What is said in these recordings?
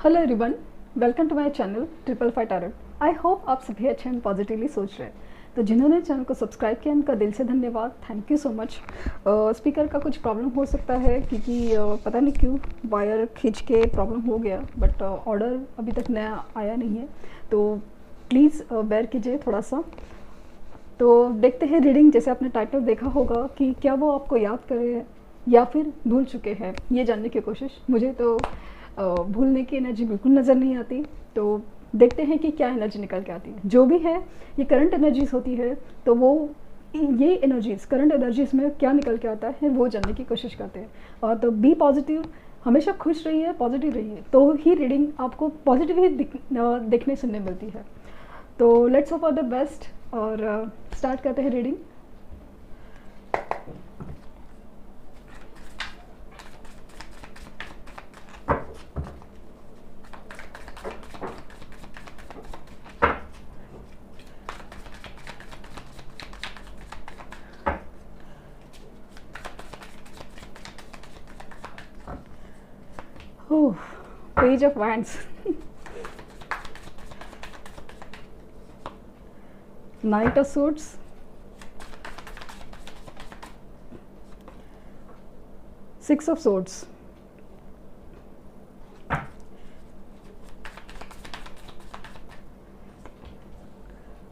Hello everyone, welcome to my channel triple five tarot. I hope आप सभी अच्छे and positively सोच रहे हैं। तो जिन्होंने चैनल को सब्सक्राइब किया उनका दिल से धन्यवाद, thank you so much. Speaker का कुछ प्रॉब्लम हो सकता है क्योंकि पता नहीं क्यों वायर खींच के प्रॉब्लम हो गया, बट ऑर्डर अभी तक नया आया नहीं है, तो प्लीज़ बेयर कीजिए थोड़ा सा। तो देखते हैं रीडिंग, जैसे आपने टाइटल देखा होगा कि क्या वो आपको याद करे या फिर भूल चुके हैं, ये जानने की कोशिश। मुझे तो भूलने की एनर्जी बिल्कुल नज़र नहीं आती, तो देखते हैं कि क्या एनर्जी निकल के आती है। जो भी है ये करंट एनर्जीज होती है, तो वो ये एनर्जीज करंट एनर्जीज में क्या निकल के आता है वो जानने की कोशिश करते हैं। और तो बी पॉजिटिव, हमेशा खुश रहिए, पॉजिटिव रहिए, तो ही रीडिंग आपको पॉजिटिव ही देखने सुनने मिलती है। तो let's hope for the best और स्टार्ट करते हैं reading. Page of Wands. Knight of Swords. Six of Swords.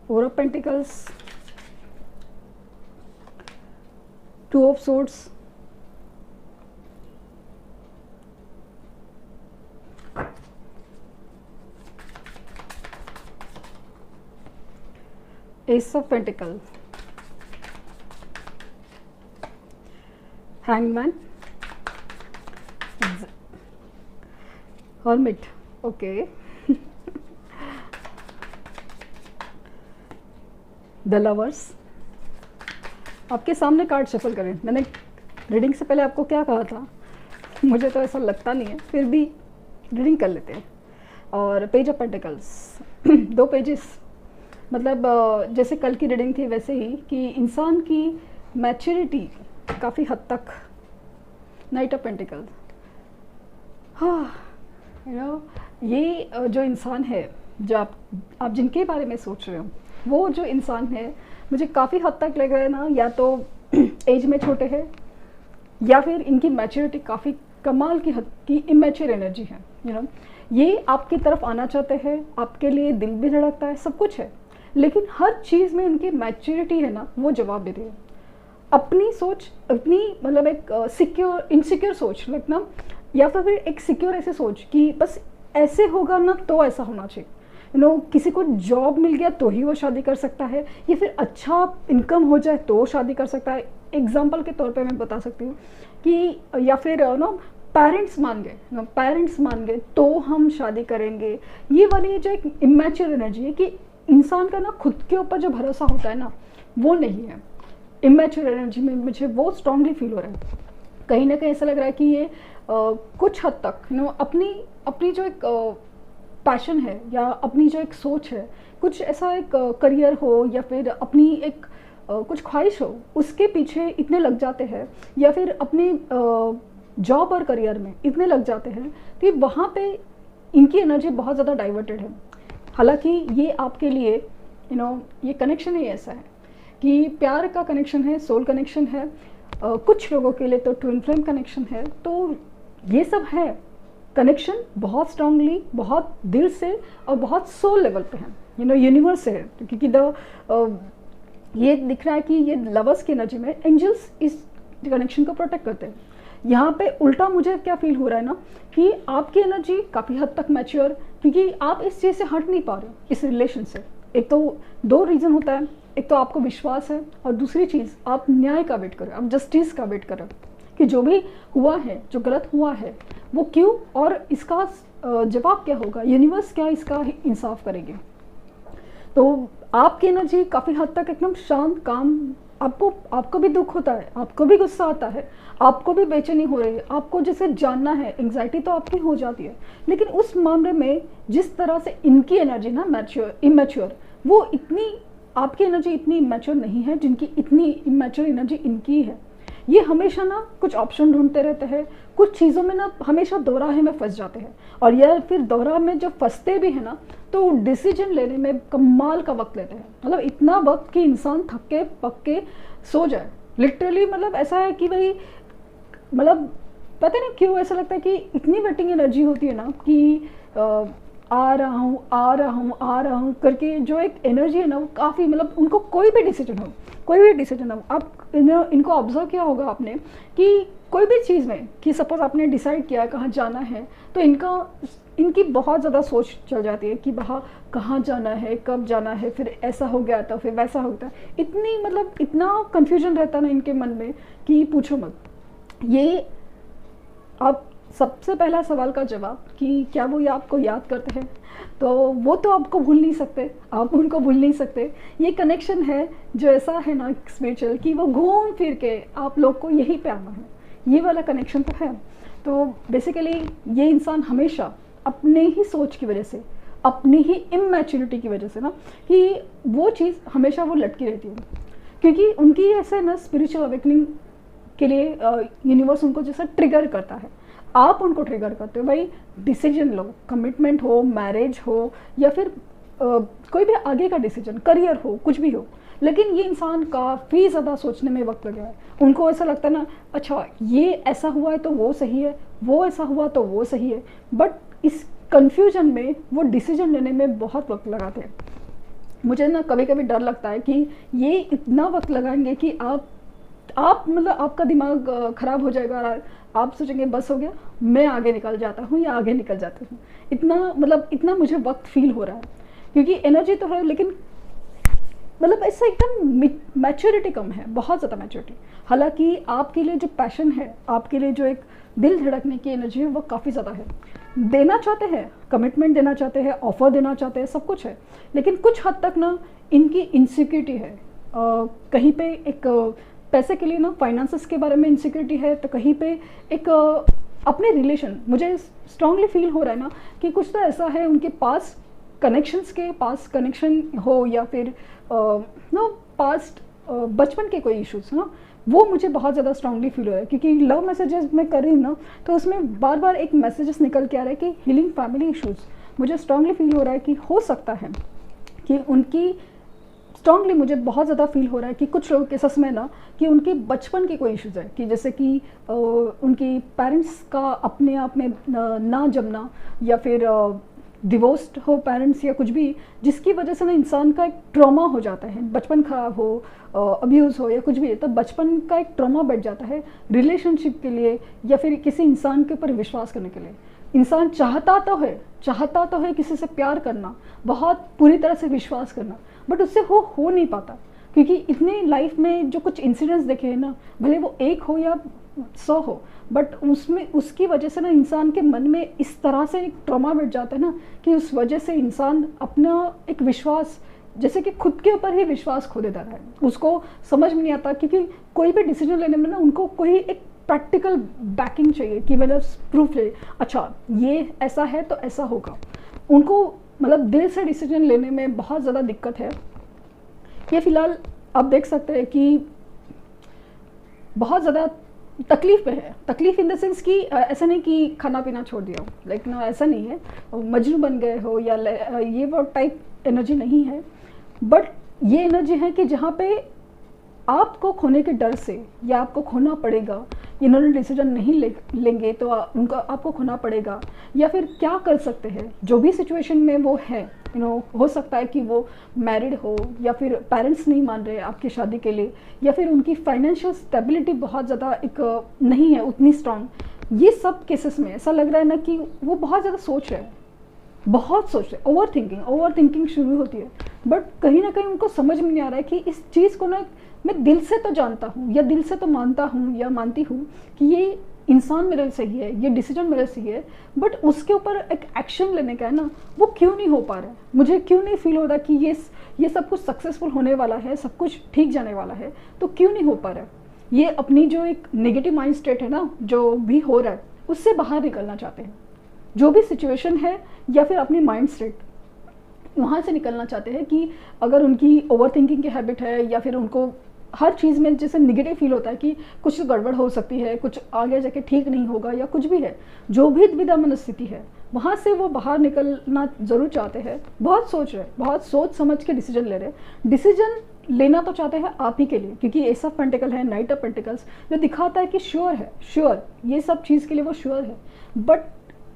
Four of Pentacles. Two of Swords. Ace of Pentacles, Hangman, Hermit. Okay. The Lovers. आपके सामने कार्ड शफल करें। मैंने reading से पहले आपको क्या कहा था, मुझे तो ऐसा लगता नहीं है, फिर भी रीडिंग कर लेते हैं। और पेज ऑफ पेंटिकल्स, दो पेजेस, मतलब जैसे कल की रीडिंग थी वैसे ही कि इंसान की मैच्योरिटी काफ़ी हद तक। नाइट ऑफ पेंटिकल्स, हाँ ये जो इंसान है, जो आप जिनके बारे में सोच रहे हो, वो जो इंसान है मुझे काफ़ी हद तक लग रहा है ना, या तो एज में छोटे हैं या फिर इनकी मैच्योरिटी काफ़ी कमाल की हद की इमेच्योर एनर्जी है। ये आपकी तरफ आना चाहते हैं, आपके लिए दिल भी धड़कता है, सब कुछ है, लेकिन हर चीज़ में उनकी मैच्योरिटी है ना, वो जवाब देती है। अपनी सोच, अपनी मतलब एक सिक्योर इनसिक्योर सोच लगना, या फिर एक सिक्योर ऐसे सोच कि बस ऐसे होगा ना तो ऐसा होना चाहिए। किसी को जॉब मिल गया तो ही वो शादी कर सकता है, या फिर अच्छा इनकम हो जाए तो शादी कर सकता है। एग्जाम्पल के तौर पे मैं बता सकती हूँ कि या फिर पेरेंट्स मान गए तो हम शादी करेंगे। ये वाली जो एक इमेच्योर एनर्जी है कि इंसान का ना खुद के ऊपर जो भरोसा होता है ना, वो नहीं है। इमेच्योर एनर्जी में मुझे वो स्ट्रांगली फील हो रहा है। कहीं ना कहीं ऐसा लग रहा है कि ये कुछ हद तक अपनी जो एक पैशन है या अपनी जो एक सोच है, कुछ ऐसा एक करियर हो या फिर अपनी एक कुछ ख्वाहिश हो, उसके पीछे इतने लग जाते हैं, या फिर अपनी जॉब और करियर में इतने लग जाते हैं कि वहाँ पे इनकी एनर्जी बहुत ज़्यादा डाइवर्टेड है। हालांकि ये आपके लिए ये कनेक्शन ही ऐसा है कि प्यार का कनेक्शन है, सोल कनेक्शन है, कुछ लोगों के लिए तो ट्विन फ्लेम कनेक्शन है। तो ये सब है कनेक्शन, बहुत स्ट्रांगली, बहुत दिल से और बहुत सोल लेवल पे है, यूनिवर्स से है। क्योंकि ये दिख रहा है कि ये लवर्स की एनर्जी में एंजल्स इस कनेक्शन को प्रोटेक्ट करते हैं। यहाँ पे उल्टा मुझे क्या फील हो रहा है ना कि आपकी एनर्जी काफ़ी हद तक मैच्योर, क्योंकि आप इस चीज़ से हट नहीं पा रहे हो, इस रिलेशन से। एक तो दो रीज़न होता है, एक तो आपको विश्वास है, और दूसरी चीज़ आप न्याय का वेट करो, आप जस्टिस का वेट करो कि जो भी हुआ है, जो गलत हुआ है, वो क्यों और इसका जवाब क्या होगा, यूनिवर्स क्या इसका इंसाफ करेगी। तो आपकी एनर्जी काफ़ी हद तक एकदम शांत, काम। आपको भी दुख होता है, आपको भी गुस्सा आता है, आपको भी बेचैनी हो रही है, आपको जैसे जानना है, एंग्जाइटी तो आपकी हो जाती है, लेकिन उस मामले में जिस तरह से इनकी एनर्जी ना इमेच्योर, वो इतनी आपकी एनर्जी इतनी इमेच्योर नहीं है जिनकी इतनी इमेच्योर एनर्जी इनकी है। ये हमेशा ना कुछ ऑप्शन ढूंढते रहते हैं, कुछ चीज़ों में ना हमेशा दोराहे में फंस जाते हैं, और या फिर दोराह में जब फंसते भी हैं ना तो डिसीजन लेने में कमाल का वक्त लेते हैं। मतलब इतना वक्त कि इंसान थक के पक के सो जाए लिटरली। मतलब ऐसा है कि भाई मतलब पता नहीं क्यों ऐसा लगता है कि इतनी वेटिंग एनर्जी होती है ना कि आ रहा हूँ आ रहा हूँ आ रहा हूँ करके जो एक एनर्जी है ना वो काफ़ी, मतलब उनको कोई भी डिसीजन हो, आप इनको ऑब्जर्व किया होगा आपने कि कोई भी चीज़ में कि सपोज आपने डिसाइड किया कहाँ जाना है तो इनकी बहुत ज़्यादा सोच चल जाती है कि वहाँ कहाँ जाना है, कब जाना है, फिर ऐसा हो गया तो फिर वैसा होता है। इतनी मतलब इतना कन्फ्यूजन रहता ना इनके मन में कि पूछो मत। ये आप सबसे पहला सवाल का जवाब कि क्या वो ये आपको याद करते हैं, तो वो तो आपको भूल नहीं सकते, आप उनको भूल नहीं सकते। ये कनेक्शन है जो ऐसा है ना स्पिरिचुअल कि वो घूम फिर के आप लोग को यही पे आना है, ये वाला कनेक्शन तो है। तो बेसिकली ये इंसान हमेशा अपने ही सोच की वजह से, अपनी ही इमैच्योरिटी की वजह से ना कि वो चीज़ हमेशा वो लटकी रहती है, क्योंकि उनकी ऐसे ना स्पिरिचुअल अवेकनिंग के लिए यूनिवर्स उनको जैसा ट्रिगर करता है, आप उनको ट्रिगर करते हो। भाई डिसीजन लो, कमिटमेंट हो, मैरिज हो, या फिर कोई भी आगे का डिसीजन, करियर हो, कुछ भी हो। लेकिन ये इंसान काफ़ी ज़्यादा सोचने में वक्त लगा है। उनको ऐसा लगता है ना अच्छा ये ऐसा हुआ है तो वो सही है, वो ऐसा हुआ तो वो सही है, बट इस कन्फ्यूजन में वो डिसीजन लेने में बहुत वक्त लगाते हैं। मुझे ना कभी कभी डर लगता है कि ये इतना वक्त लगाएंगे कि आप मतलब आपका दिमाग ख़राब हो जाएगा और आप सोचेंगे बस हो गया, मैं आगे निकल जाता हूँ या आगे निकल जाती हूँ। इतना मतलब इतना मुझे वक्त फील हो रहा है, क्योंकि एनर्जी तो है लेकिन मतलब ऐसा एकदम मैच्योरिटी कम है, बहुत ज़्यादा मैच्योरिटी। हालांकि आपके लिए जो पैशन है, आपके लिए जो एक दिल धड़कने की एनर्जी है वो काफ़ी ज़्यादा है। देना चाहते हैं, कमिटमेंट देना चाहते हैं, ऑफर देना चाहते हैं, सब कुछ है, लेकिन कुछ हद तक ना इनकी इनसिक्योरिटी है। कहीं पे एक पैसे के लिए ना फाइनेंसेस के बारे में इनसिक्योरिटी है, तो कहीं पे एक अपने रिलेशन, मुझे स्ट्रांगली फील हो रहा है ना कि कुछ तो ऐसा है उनके पास पास कनेक्शन हो, या फिर नो पास्ट बचपन के कोई इश्यूज ना, वो मुझे बहुत ज़्यादा स्ट्रांगली फील हो रहा है। क्योंकि लव मैसेजेस मैं कर रही हूँ ना तो उसमें बार बार एक मैसेजेस निकल के आ रहा है कि हीलिंग फैमिली इश्यूज। मुझे स्ट्रांगली फील हो रहा है कि हो सकता है कि उनकी स्ट्रांगली मुझे बहुत ज़्यादा फील हो रहा है कि कुछ लोगों के सच में ना कि उनके बचपन के कोई इश्यूज़ है, कि जैसे कि उनकी पेरेंट्स का अपने आप में ना जमना, या फिर डिवोर्स्ड हो पेरेंट्स, या कुछ भी जिसकी वजह से ना इंसान का एक ट्रॉमा हो जाता है, बचपन खराब हो, अब्यूज़ हो या कुछ भी है, तो बचपन का एक ट्रॉमा बैठ जाता है रिलेशनशिप के लिए, या फिर किसी इंसान के ऊपर विश्वास करने के लिए। इंसान चाहता तो है किसी से प्यार करना, बहुत पूरी तरह से विश्वास करना, बट उससे हो नहीं पाता, क्योंकि इतने लाइफ में जो कुछ इंसिडेंट्स देखे हैं ना, भले वो एक हो या 100 हो, बट उसमें उसकी वजह से ना इंसान के मन में इस तरह से एक ट्रॉमा बैठ जाता है ना कि उस वजह से इंसान अपना एक विश्वास, जैसे कि खुद के ऊपर ही विश्वास खो देता है। उसको समझ में नहीं आता, क्योंकि कोई भी डिसीजन लेने में ना उनको कोई एक प्रैक्टिकल बैकिंग चाहिए कि मतलब प्रूफ ले, अच्छा ये ऐसा है तो ऐसा होगा। उनको मतलब दिल से डिसीजन लेने में बहुत ज़्यादा दिक्कत है। ये फ़िलहाल आप देख सकते हैं कि बहुत ज़्यादा तकलीफ़ पे है। तकलीफ़ इन द सेंस कि ऐसा नहीं कि खाना पीना छोड़ दिया हो, लाइक ना ऐसा नहीं है, मजनू बन गए हो या ये वो टाइप एनर्जी नहीं है, बट ये एनर्जी है कि जहाँ पे आपको खोने के डर से, या आपको खोना पड़ेगा, इन्होंने डिसीजन नहीं लेंगे तो उनको आपको खोना पड़ेगा, या फिर क्या कर सकते हैं जो भी सिचुएशन में वो है। हो सकता है कि वो मैरिड हो, या फिर पेरेंट्स नहीं मान रहे आपकी शादी के लिए, या फिर उनकी फाइनेंशियल स्टेबिलिटी बहुत ज़्यादा एक नहीं है उतनी स्ट्रांग। ये सब केसेस में ऐसा लग रहा है ना कि वो बहुत ज़्यादा सोच रहे हैं, बहुत सोच रहे, ओवर थिंकिंग शुरू होती है, बट कहीं ना कहीं उनको समझ में नहीं आ रहा है कि इस चीज़ को ना मैं दिल से तो जानता हूँ, या दिल से तो मानता हूँ या मानती हूँ कि ये इंसान मेरे सही है, ये डिसीजन मेरे सही है, बट उसके ऊपर एक एक्शन लेने का है ना, वो क्यों नहीं हो पा रहा है। मुझे क्यों नहीं फील हो रहा कि ये सब कुछ सक्सेसफुल होने वाला है, सब कुछ ठीक जाने वाला है, तो क्यों नहीं हो पा रहा है। ये अपनी जो एक नेगेटिव माइंड स्टेट है ना, जो भी हो रहा है उससे बाहर निकलना चाहते हैं। जो भी सिचुएशन है, या फिर अपनी माइंड स्टेट, वहाँ से निकलना चाहते हैं कि अगर उनकी ओवर थिंकिंग की हैबिट है, या फिर उनको हर चीज़ में जैसे निगेटिव फील होता है कि कुछ गड़बड़ हो सकती है, कुछ आगे जाके ठीक नहीं होगा या कुछ भी है, जो भी द्विधा मनस्थिति है वहाँ से वो बाहर निकलना ज़रूर चाहते हैं। बहुत सोच रहे, बहुत सोच समझ के डिसीजन ले रहे। डिसीजन लेना तो चाहते हैं आप ही के लिए, क्योंकि एस ऑफ पेंटिकल है, नाइट ऑफ पेंटिकल्स, जो दिखाता है कि श्योर है, श्योर ये सब चीज़ के लिए वो श्योर है, बट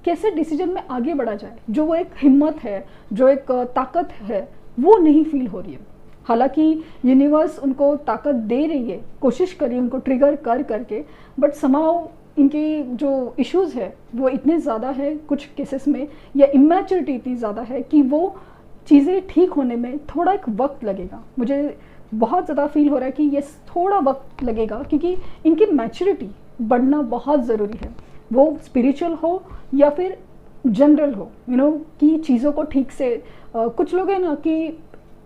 कैसे डिसीजन में आगे बढ़ा जाए, जो वो एक हिम्मत है, जो एक ताकत है, वो नहीं फील हो रही है। हालांकि यूनिवर्स उनको ताकत दे रही है, कोशिश करिए उनको ट्रिगर कर करके, बट समाव इनके जो इश्यूज़ है वो इतने ज़्यादा है कुछ केसेस में, या इमेच्योरिटी इतनी ज़्यादा है कि वो चीज़ें ठीक होने में थोड़ा एक वक्त लगेगा। मुझे बहुत ज़्यादा फील हो रहा है कि ये थोड़ा वक्त लगेगा, क्योंकि इनकी मैच्योरिटी बढ़ना बहुत ज़रूरी है, वो स्पिरिचुअल हो या फिर जनरल हो, कि चीज़ों को ठीक से कुछ लोग हैं ना कि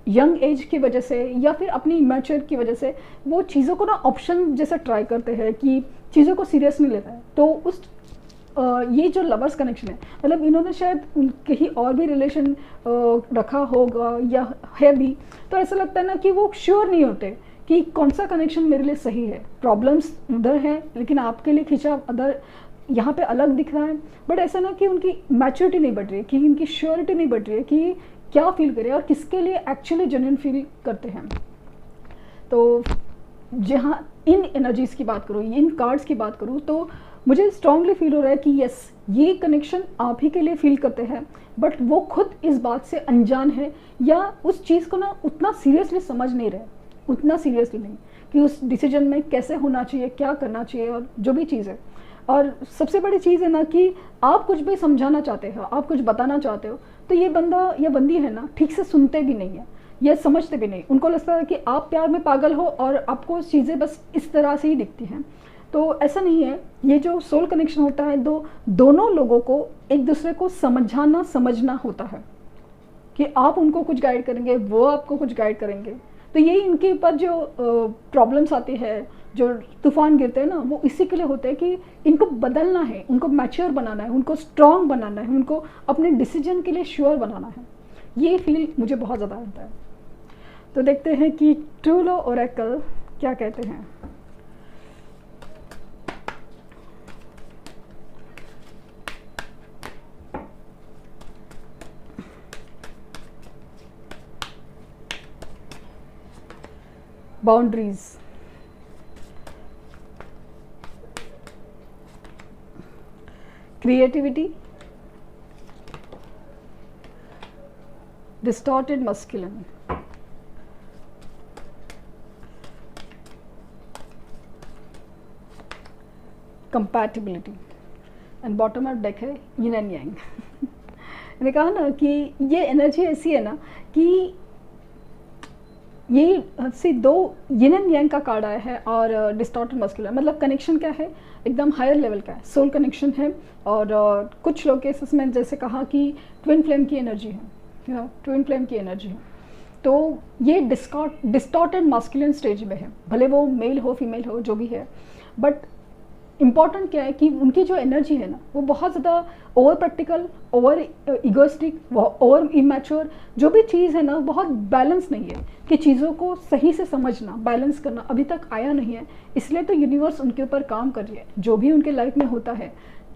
यंग एज की वजह से या फिर अपनी इमेच्योर की वजह से वो चीज़ों को ना ऑप्शन जैसे ट्राई करते हैं कि चीज़ों को सीरियस नहीं लेता है। तो उस ये जो लवर्स कनेक्शन है, मतलब इन्होंने शायद कहीं और भी रिलेशन रखा होगा या है भी, तो ऐसा लगता है ना कि वो श्योर नहीं होते कि कौन सा कनेक्शन मेरे लिए सही है। प्रॉब्लम्स उधर है लेकिन आपके लिए खिंचाव अदर यहाँ पे अलग दिख रहा है, बट ऐसा ना कि उनकी मैच्योरिटी नहीं बढ़ रही है, कि उनकी श्योरिटी नहीं बढ़ रही है कि क्या फील करें और किसके लिए एक्चुअली जेन्युइन फील करते हैं। तो जहाँ इन एनर्जीज़ की बात करूँ, इन कार्ड्स की बात करूँ, तो मुझे स्ट्रांगली फील हो रहा है कि यस, ये कनेक्शन आप ही के लिए फील करते हैं, बट वो खुद इस बात से अनजान है या उस चीज़ को ना उतना सीरियसली समझ नहीं रहे, उतना सीरियसली नहीं कि उस डिसीजन में कैसे होना चाहिए, क्या करना चाहिए और जो भी चीज़ है। और सबसे बड़ी चीज़ है ना कि आप कुछ भी समझाना चाहते हो, आप कुछ बताना चाहते हो, तो ये बंदा या बंदी है ना ठीक से सुनते भी नहीं है, ये समझते भी नहीं। उनको लगता है कि आप प्यार में पागल हो और आपको चीज़ें बस इस तरह से ही दिखती हैं। तो ऐसा नहीं है। ये जो सोल कनेक्शन होता है, दोनों लोगों को एक दूसरे को समझाना समझना होता है, कि आप उनको कुछ गाइड करेंगे, वो आपको कुछ गाइड करेंगे। तो ये इनके ऊपर जो प्रॉब्लम्स आती है, जो तूफान गिरते हैं ना, वो इसी के लिए होते हैं कि इनको बदलना है, उनको मैच्योर बनाना है, उनको स्ट्रांग बनाना है, उनको अपने डिसीजन के लिए श्योर बनाना है। ये फील मुझे बहुत ज़्यादा आता है। तो देखते हैं कि ट्रू लव ओरेकल क्या कहते हैं। Boundaries, creativity, distorted masculine, compatibility, and bottom of deck है yin and yang। मैंने कहा ना कि ये एनर्जी ऐसी है ना कि ये से दो यिन एंड यांग का कार्ड आया है और डिस्टॉर्टेड मस्कुलर, मतलब कनेक्शन क्या है, एकदम हायर लेवल का है, सोल कनेक्शन है। और कुछ लोग केसेस में जैसे कहा कि ट्विन फ्लेम की एनर्जी है, ट्विन फ्लेम की एनर्जी है। तो ये डिस्टॉर्टेड मास्कुलिन स्टेज में है, भले वो मेल हो फीमेल हो जो भी है, बट इम्पॉर्टेंट क्या है कि उनकी जो एनर्जी है ना, वो बहुत ज़्यादा over practical, over egoistic, over immature, जो भी चीज़ है ना बहुत बैलेंस नहीं है, कि चीज़ों को सही से समझना, बैलेंस करना अभी तक आया नहीं है। इसलिए तो यूनिवर्स उनके ऊपर काम कर रही है। जो भी उनके लाइफ में होता है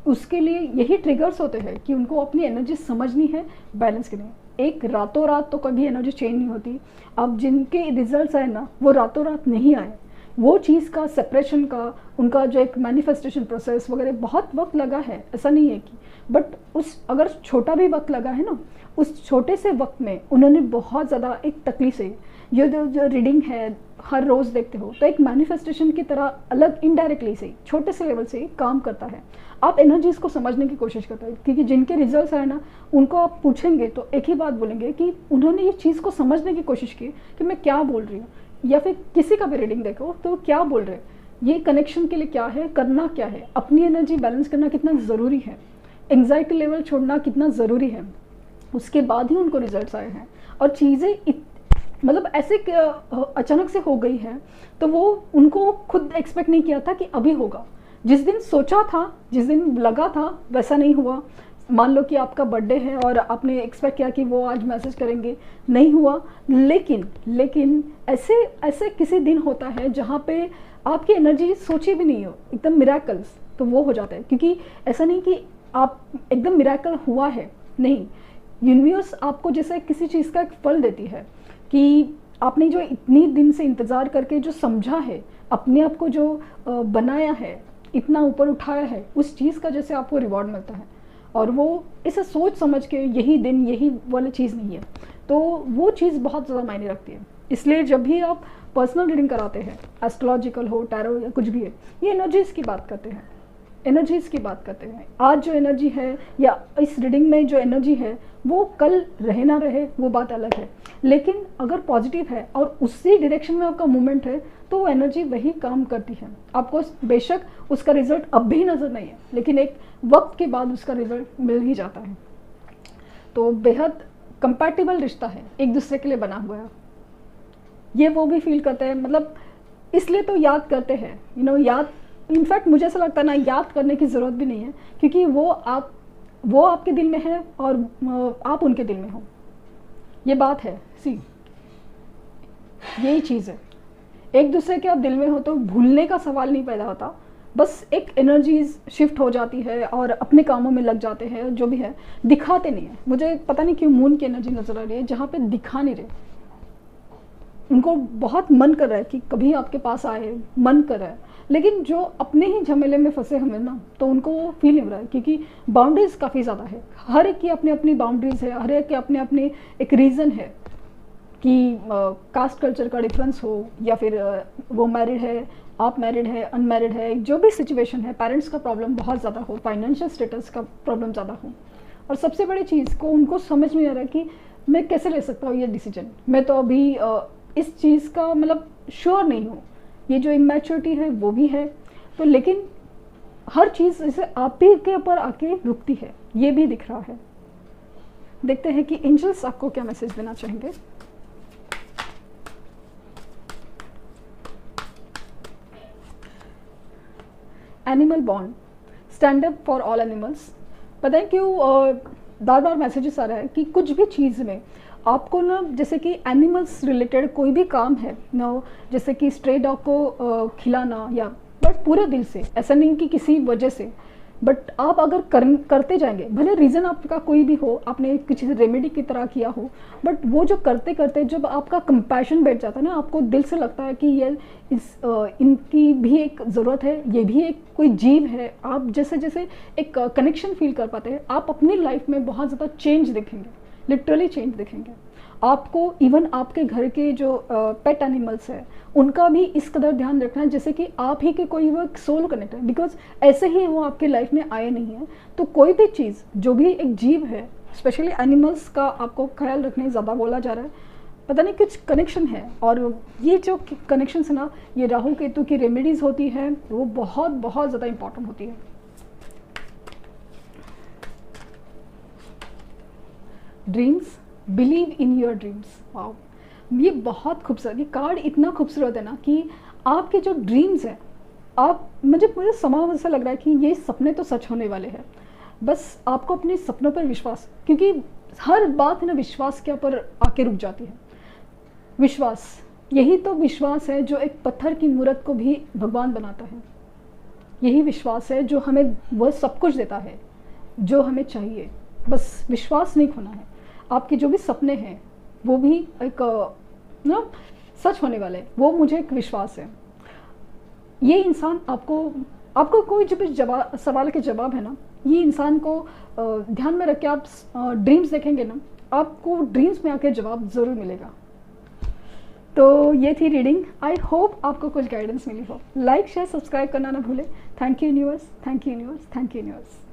उसके लिए यही ट्रिगर्स होते हैं कि उनको अपनी एनर्जी समझनी है, बैलेंस करनी है। एक रातों रात तो कभी एनर्जी चेंज नहीं होती। अब जिनके रिजल्ट्स आए ना, वो रातों रात नहीं आए, वो चीज़ का सेपरेशन का, उनका जो एक मैनिफेस्टेशन प्रोसेस वगैरह बहुत वक्त लगा है, ऐसा नहीं है कि, बट उस अगर छोटा भी वक्त लगा है ना, उस छोटे से वक्त में उन्होंने बहुत ज़्यादा एक तकलीफ से, ये जो रीडिंग है हर रोज़ देखते हो, तो एक मैनिफेस्टेशन की तरह अलग इनडायरेक्टली से छोटे से लेवल से काम करता है। आप एनर्जीज़ को समझने की कोशिश करते हैं, क्योंकि जिनके रिजल्ट्स आए ना, उनको आप पूछेंगे तो एक ही बात बोलेंगे कि उन्होंने ये चीज़ को समझने की कोशिश की कि मैं क्या बोल रही हूँ, या फिर किसी का भी रीडिंग देखो तो क्या बोल रहे हैं, ये कनेक्शन के लिए क्या है, करना क्या है, अपनी एनर्जी बैलेंस करना कितना ज़रूरी है, एंग्जाइटी लेवल छोड़ना कितना ज़रूरी है, उसके बाद ही उनको रिजल्ट्स आए हैं। और चीज़ें मतलब ऐसे अचानक से हो गई है, तो वो उनको खुद एक्सपेक्ट नहीं किया था कि अभी होगा। जिस दिन सोचा था, जिस दिन लगा था, वैसा नहीं हुआ। मान लो कि आपका बर्थडे है और आपने एक्सपेक्ट किया कि वो आज मैसेज करेंगे, नहीं हुआ, लेकिन ऐसे ऐसे किसी दिन होता है जहाँ पे आपकी एनर्जी सोची भी नहीं हो, एकदम मिराकल्स, तो वो हो जाता है। क्योंकि ऐसा नहीं कि आप एकदम मिराकल हुआ है, नहीं, यूनिवर्स आपको जैसे किसी चीज़ का एक फल देती है कि आपने जो इतनी दिन से इंतज़ार करके जो समझा है, अपने आप को जो बनाया है, इतना ऊपर उठाया है, उस चीज़ का जैसे आपको रिवॉर्ड मिलता है। और वो इसे सोच समझ के यही दिन यही वाली चीज़ नहीं है, तो वो चीज़ बहुत ज़्यादा मायने रखती है। इसलिए जब भी आप पर्सनल रीडिंग कराते हैं, एस्ट्रोलॉजिकल हो, टैरो या कुछ भी है, ये एनर्जीज़ की बात करते हैं, एनर्जीज़ की बात करते हैं। आज जो एनर्जी है या इस रीडिंग में जो एनर्जी है वो कल रहे ना रहे वो बात अलग है, लेकिन अगर पॉजिटिव है और उसी डायरेक्शन में आपका मूवमेंट है तो वो एनर्जी वही काम करती है। आपको बेशक उसका रिजल्ट अब भी नज़र नहीं है, लेकिन एक वक्त के बाद उसका रिजल्ट मिल ही जाता है। तो बेहद कंपैटिबल रिश्ता है, एक दूसरे के लिए बना हुआ है, ये वो भी फील करते हैं। मतलब इसलिए तो याद करते हैं, याद, इनफैक्ट मुझे ऐसा लगता है ना, याद करने की ज़रूरत भी नहीं है, क्योंकि वो आपके दिल में है और आप उनके दिल में हो। ये बात है, यही चीज़ है। एक दूसरे के आप दिल में हो तो भूलने का सवाल नहीं पैदा होता, बस एक एनर्जीज शिफ्ट हो जाती है और अपने कामों में लग जाते हैं, जो भी है दिखाते नहीं है। मुझे पता नहीं क्यों मून की एनर्जी नजर आ रही है जहाँ पे दिखा नहीं रहे, उनको बहुत मन कर रहा है कि कभी आपके पास आए, मन कर रहा है, लेकिन जो अपने ही झमेले में फंसे हमें ना, तो उनको वो फील नहीं हो रहा है, क्योंकि बाउंड्रीज काफ़ी ज़्यादा है, हर एक की अपनी अपनी बाउंड्रीज है, हर एक के अपने अपने एक रीज़न है कि कास्ट कल्चर का डिफरेंस हो, या फिर वो मैरिड है, आप मैरिड है, अनमैरिड है, जो भी सिचुएशन है, पेरेंट्स का प्रॉब्लम बहुत ज़्यादा हो, फाइनेंशियल स्टेटस का प्रॉब्लम ज़्यादा हो, और सबसे बड़ी चीज़ को उनको समझ में आ रहा है कि मैं कैसे ले सकता हूँ ये डिसीजन, मैं तो अभी इस चीज़ का मतलब श्योर नहीं हूँ, ये जो इमैच्योरिटी है वो भी है, तो लेकिन हर चीज़ जैसे आप ही के ऊपर आके रुकती है, ये भी दिख रहा है। देखते हैं कि एंजल्स आपको क्या मैसेज देना चाहेंगे। Animal bond, stand up for all animals. पता है क्यों बार बार मैसेजेस आ रहा है कि कुछ भी चीज़ में आपको ना, जैसे कि एनिमल्स रिलेटेड कोई भी काम है ना, जैसे कि स्ट्रे डॉग को खिलाना, या बट पूरे दिल से, ऐसा नहीं कि किसी वजह से, बट आप अगर करते जाएंगे, भले रीज़न आपका कोई भी हो, आपने किसी रेमेडी की तरह किया हो, बट वो जो करते करते जब आपका कंपैशन बैठ जाता है ना, आपको दिल से लगता है कि ये इनकी भी एक ज़रूरत है, ये भी एक कोई जीव है, आप जैसे जैसे एक कनेक्शन फील कर पाते हैं, आप अपनी लाइफ में बहुत ज़्यादा चेंज देखेंगे, लिटरली चेंज दिखेंगे आपको। इवन आपके घर के जो पेट एनिमल्स है उनका भी इस कदर ध्यान रखना है जैसे कि आप ही के कोई वो सोल कनेक्ट है, बिकॉज ऐसे ही वो आपके लाइफ में आए नहीं है। तो कोई भी चीज़, जो भी एक जीव है, स्पेशली एनिमल्स का आपको ख्याल रखने ज़्यादा बोला जा रहा है, पता नहीं कुछ कनेक्शन है। और ये जो कनेक्शन है ना, ये राहु केतु की रेमेडीज़ होती है, वो बहुत बहुत ज़्यादा इंपॉर्टेंट होती है। Dreams, believe in your dreams. Wow, ये बहुत खूबसूरत, ये कार्ड इतना खूबसूरत है ना कि आपके जो ड्रीम्स हैं, आप मुझे समाज ऐसा लग रहा है कि ये सपने तो सच होने वाले हैं, बस आपको अपने सपनों पर विश्वास, क्योंकि हर बात है ना विश्वास के ऊपर आके रुक जाती है। विश्वास, यही तो विश्वास है जो एक पत्थर की मूर्त को भी भगवान बनाता है। यही विश्वास है जो हमें वह सब कुछ देता है जो हमें चाहिए, बस विश्वास नहीं खोना है। आपके जो भी सपने हैं वो भी एक ना सच होने वाले, वो मुझे एक विश्वास है। ये इंसान आपको कोई जो भी सवाल के जवाब है ना, ये इंसान को ध्यान में रख के आप ड्रीम्स देखेंगे ना, आपको ड्रीम्स में आके जवाब ज़रूर मिलेगा। तो ये थी रीडिंग, आई होप आपको कुछ गाइडेंस मिली हो। लाइक शेयर सब्सक्राइब करना ना भूलें। Thank you universe, thank you universe, thank you universe.